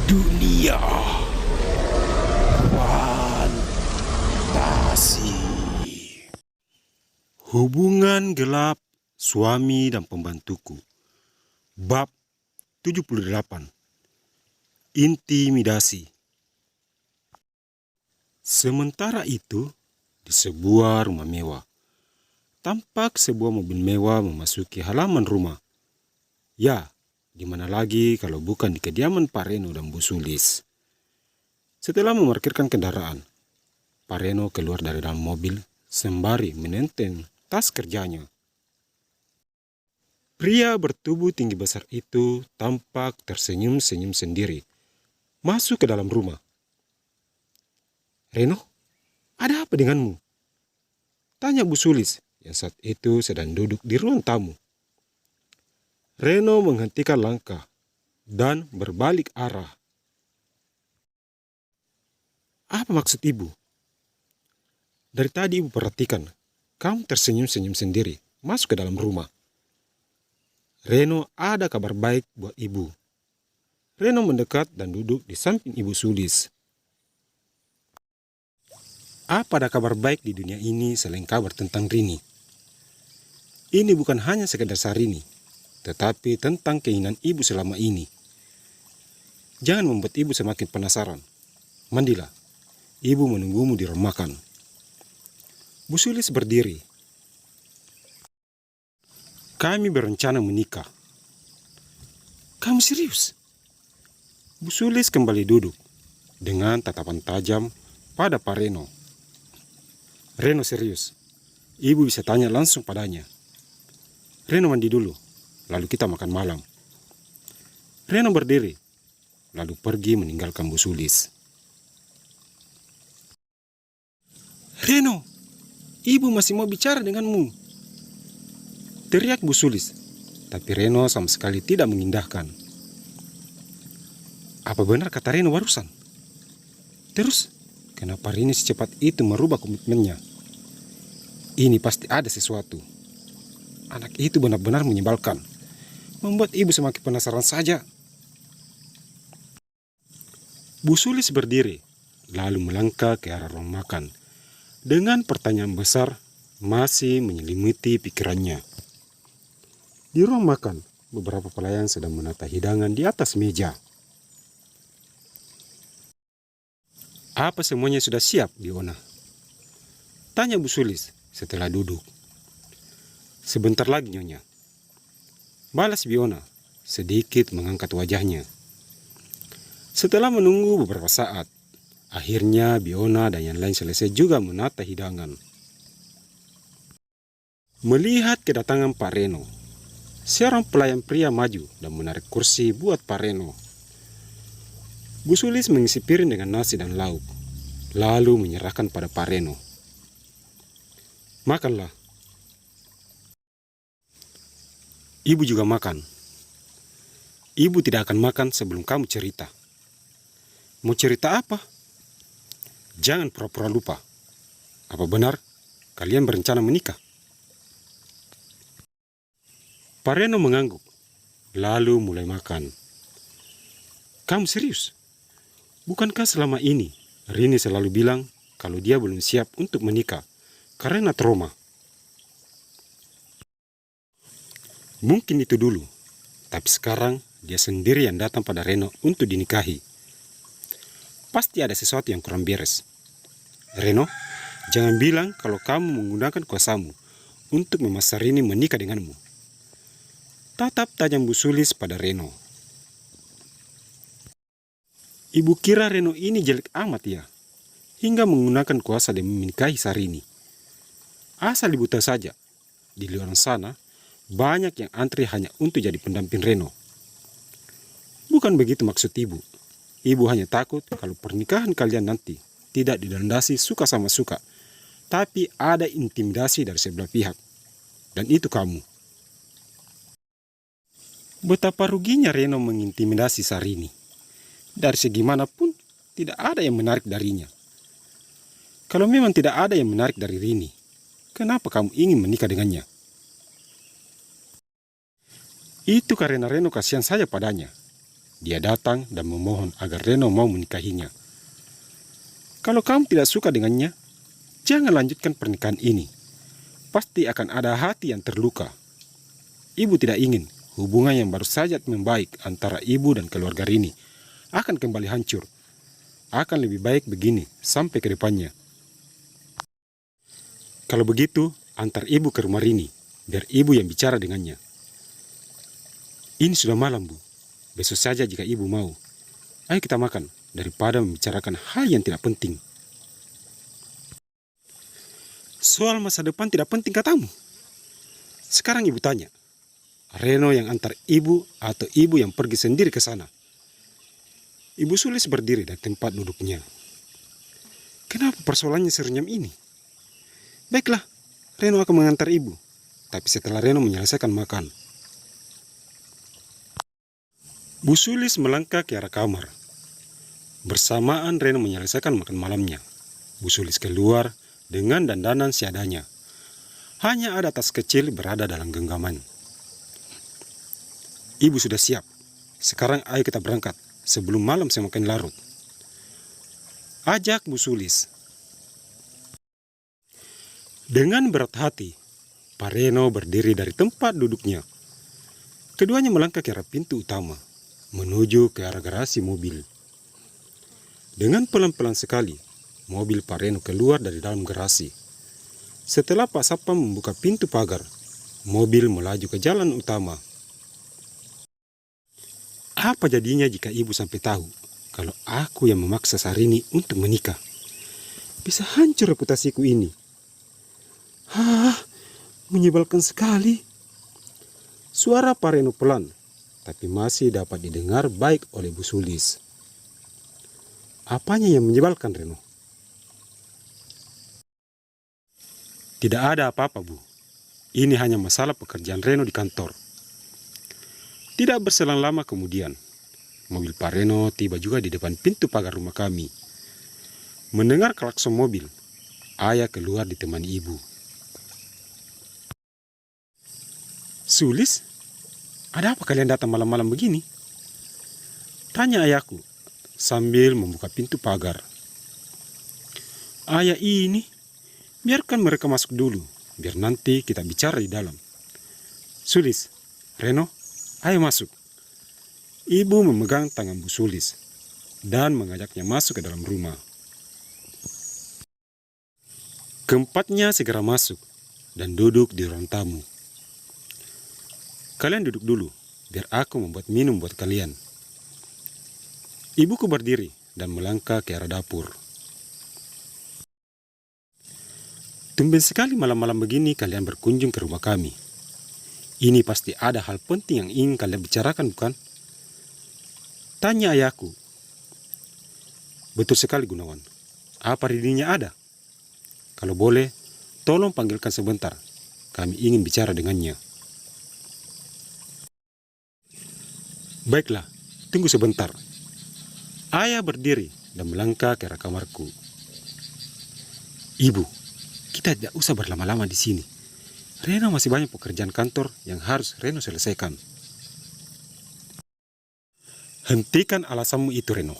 Dunia fantasi. Hubungan gelap suami dan pembantuku. Bab 78. Intimidasi. Sementara itu, di sebuah rumah mewah, tampak sebuah mobil mewah memasuki halaman rumah. Ya, di mana lagi kalau bukan di kediaman Pak Reno dan Bu Sulis. Setelah memarkirkan kendaraan, Pak Reno keluar dari dalam mobil sembari menenteng tas kerjanya. Pria bertubuh tinggi besar itu tampak tersenyum-senyum sendiri masuk ke dalam rumah. "Reno, ada apa denganmu?" tanya Bu Sulis yang saat itu sedang duduk di ruang tamu. Reno menghentikan langkah dan berbalik arah. "Apa maksud ibu? Dari tadi ibu perhatikan, kamu tersenyum-senyum sendiri masuk ke dalam rumah. Reno, ada kabar baik buat ibu." Reno mendekat dan duduk di samping Ibu Sulis. "Apa ada kabar baik di dunia ini selain kabar tentang Rini? Ini bukan hanya sekedar Sarini, tetapi tentang keinginan ibu selama ini. Jangan membuat ibu semakin penasaran. Mandilah, ibu menunggumu di ruang makan." Bu Sulis berdiri. "Kami berencana menikah." "Kamu serius?" Bu Sulis kembali duduk dengan tatapan tajam pada Pak Reno. "Reno serius. Ibu bisa tanya langsung padanya. Reno mandi dulu, lalu kita makan malam." Reno berdiri, lalu pergi meninggalkan Bu Sulis. "Reno, ibu masih mau bicara denganmu," teriak Bu Sulis, tapi Reno sama sekali tidak mengindahkan. "Apa benar kata Reno barusan? Terus, kenapa Rini secepat itu merubah komitmennya? Ini pasti ada sesuatu. Anak itu benar-benar menyebalkan, membuat ibu semakin penasaran saja." Bu Sulis berdiri, lalu melangkah ke arah ruang makan, dengan pertanyaan besar masih menyelimuti pikirannya. Di ruang makan, beberapa pelayan sedang menata hidangan di atas meja. "Apa semuanya sudah siap, Biona?" tanya Bu Sulis setelah duduk. "Sebentar lagi, Nyonya," balas Biona, sedikit mengangkat wajahnya. Setelah menunggu beberapa saat, akhirnya Biona dan yang lain selesai juga menata hidangan. Melihat kedatangan Pak Reno, seorang pelayan pria maju dan menarik kursi buat Pak Reno. Bu Sulis mengisi piring dengan nasi dan lauk, lalu menyerahkan pada Pak Reno. "Makanlah." "Ibu juga makan." "Ibu tidak akan makan sebelum kamu cerita." "Mau cerita apa?" "Jangan pura-pura lupa. Apa benar kalian berencana menikah?" Pak Reno mengangguk, lalu mulai makan. "Kamu serius? Bukankah selama ini Rini selalu bilang kalau dia belum siap untuk menikah karena trauma?" "Mungkin itu dulu, tapi sekarang dia sendiri yang datang pada Reno untuk dinikahi. Pasti ada sesuatu yang kurang beres. Reno, jangan bilang kalau kamu menggunakan kuasamu untuk memaksa Rini menikah denganmu." Tatap tajam Bu Sulis pada Reno. "Ibu kira Reno ini jelek amat ya, hingga menggunakan kuasa demi menikahi Sarini. Asal ibu tahu saja, di luar sana banyak yang antri hanya untuk jadi pendamping Reno. Bukan begitu maksud ibu. Ibu hanya takut kalau pernikahan kalian nanti tidak dilandasi suka sama suka, tapi ada intimidasi dari sebelah pihak. Dan itu kamu." Betapa ruginya Reno mengintimidasi Sarini. Dari segi manapun, tidak ada yang menarik darinya. Kalau memang tidak ada yang menarik dari Rini, kenapa kamu ingin menikah dengannya? Itu karena Reno kasihan saja padanya. dia datang dan memohon agar Reno mau menikahinya. Kalau kamu tidak suka dengannya, jangan lanjutkan pernikahan ini. Pasti akan ada hati yang terluka. Ibu tidak ingin hubungan yang baru saja membaik antara ibu dan keluarga Rini akan kembali hancur. Akan lebih baik begini sampai ke depannya. Kalau begitu, antar ibu ke rumah Rini, biar ibu yang bicara dengannya. Ini sudah malam, Bu. Besok saja jika ibu mau. Ayo kita makan, daripada membicarakan hal yang tidak penting. Soal masa depan tidak penting katamu. Sekarang ibu tanya, Reno yang antar ibu atau ibu yang pergi sendiri ke sana? Ibu Sulis berdiri dari tempat duduknya. Kenapa persoalannya serenyam ini? Baiklah, Reno akan mengantar ibu. Tapi setelah Reno menyelesaikan makan. Bu Sulis melangkah ke arah kamar. Bersamaan Reno menyelesaikan makan malamnya. Bu Sulis keluar dengan dandanan seadanya. Hanya ada tas kecil berada dalam genggaman. Ibu sudah siap. Sekarang ayo kita berangkat sebelum malam semakin larut. Ajak Bu Sulis. Dengan berat hati, Pak Reno berdiri dari tempat duduknya. Keduanya melangkah ke arah pintu utama, menuju ke arah garasi mobil. Dengan pelan-pelan sekali, mobil Pak Reno keluar dari dalam garasi. Setelah Pak Sapam membuka pintu pagar, mobil melaju ke jalan utama. Apa jadinya jika ibu sampai tahu kalau aku yang memaksa Sarini untuk menikah? Bisa hancur reputasiku ini. Menyebalkan sekali. Suara Pak Reno pelan, tapi masih dapat didengar baik oleh Bu Sulis. Apanya yang menyebalkan, Reno? Tidak ada apa-apa, Bu. Ini hanya masalah pekerjaan Reno di kantor. Tidak berselang lama kemudian, mobil Pak Reno tiba juga di depan pintu pagar rumah kami. Mendengar klakson mobil, ayah keluar ditemani ibu. Sulis, ada apa kalian datang malam-malam begini? Tanya ayahku sambil membuka pintu pagar. Ayah ini, biarkan mereka masuk dulu, biar nanti kita bicara di dalam. Sulis, Reno, ayo masuk. Ibu memegang tangan Bu Sulis dan mengajaknya masuk ke dalam rumah. Keempatnya segera masuk dan duduk di ruang tamu. Kalian duduk dulu, biar aku membuat minum buat kalian. Ibuku berdiri dan melangkah ke arah dapur. Tumben sekali malam-malam begini kalian berkunjung ke rumah kami. Ini pasti ada hal penting yang ingin kalian bicarakan, bukan? Tanya ayahku. Betul sekali, Gunawan. Apa Rininya ada? Kalau boleh, tolong panggilkan sebentar. Kami ingin bicara dengannya. Baiklah, tunggu sebentar. Ayah berdiri dan melangkah ke arah kamarku. Ibu, kita tidak usah berlama-lama di sini. Reno masih banyak pekerjaan kantor yang harus Reno selesaikan. Hentikan alasanmu itu, Reno.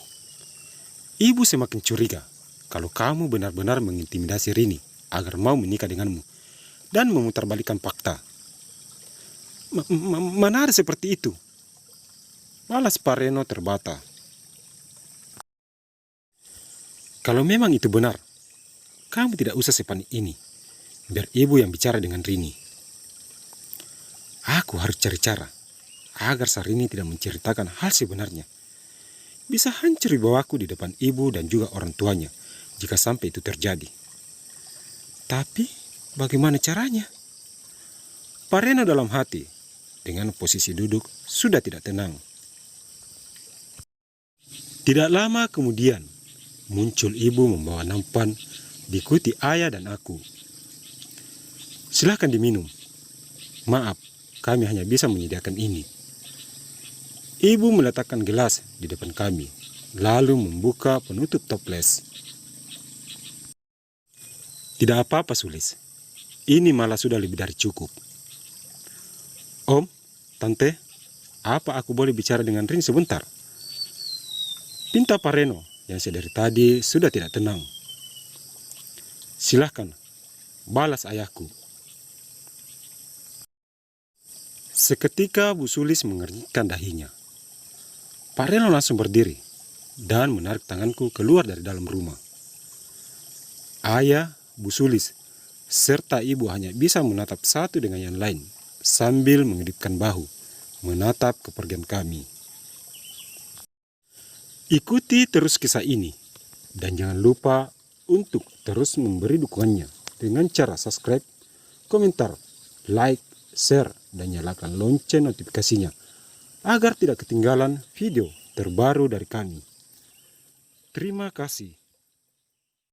Ibu semakin curiga kalau kamu benar-benar mengintimidasi Rini agar mau menikah denganmu dan memutarbalikkan fakta. Mana ada seperti itu? Malas Pak Reno terbata. Kalau memang itu benar, kamu tidak usah sepanik ini. Biar ibu yang bicara dengan Rini. Aku harus cari cara agar Sarini tidak menceritakan hal sebenarnya. Bisa hancur wibawaku di depan ibu dan juga orang tuanya jika sampai itu terjadi. Tapi bagaimana caranya? Pak Reno dalam hati dengan posisi duduk sudah tidak tenang. Tidak lama kemudian muncul ibu membawa nampan diikuti ayah dan aku. Silahkan diminum. Maaf, kami hanya bisa menyediakan ini. Ibu meletakkan gelas di depan kami, lalu membuka penutup toples. Tidak apa-apa, Sulis. Ini malah sudah lebih dari cukup. Om, Tante, apa aku boleh bicara dengan Rini sebentar? Pinta Pareno yang sedari tadi sudah tidak tenang. Silahkan, balas ayahku. Seketika Bu Sulis mengernyitkan dahinya. Pareno langsung berdiri dan menarik tanganku keluar dari dalam rumah. Ayah, Bu Sulis, serta ibu hanya bisa menatap satu dengan yang lain sambil mengedipkan bahu, menatap kepergian kami. Ikuti terus kisah ini, dan jangan lupa untuk terus memberi dukungannya dengan cara subscribe, komentar, like, share, dan nyalakan lonceng notifikasinya agar tidak ketinggalan video terbaru dari kami. Terima kasih.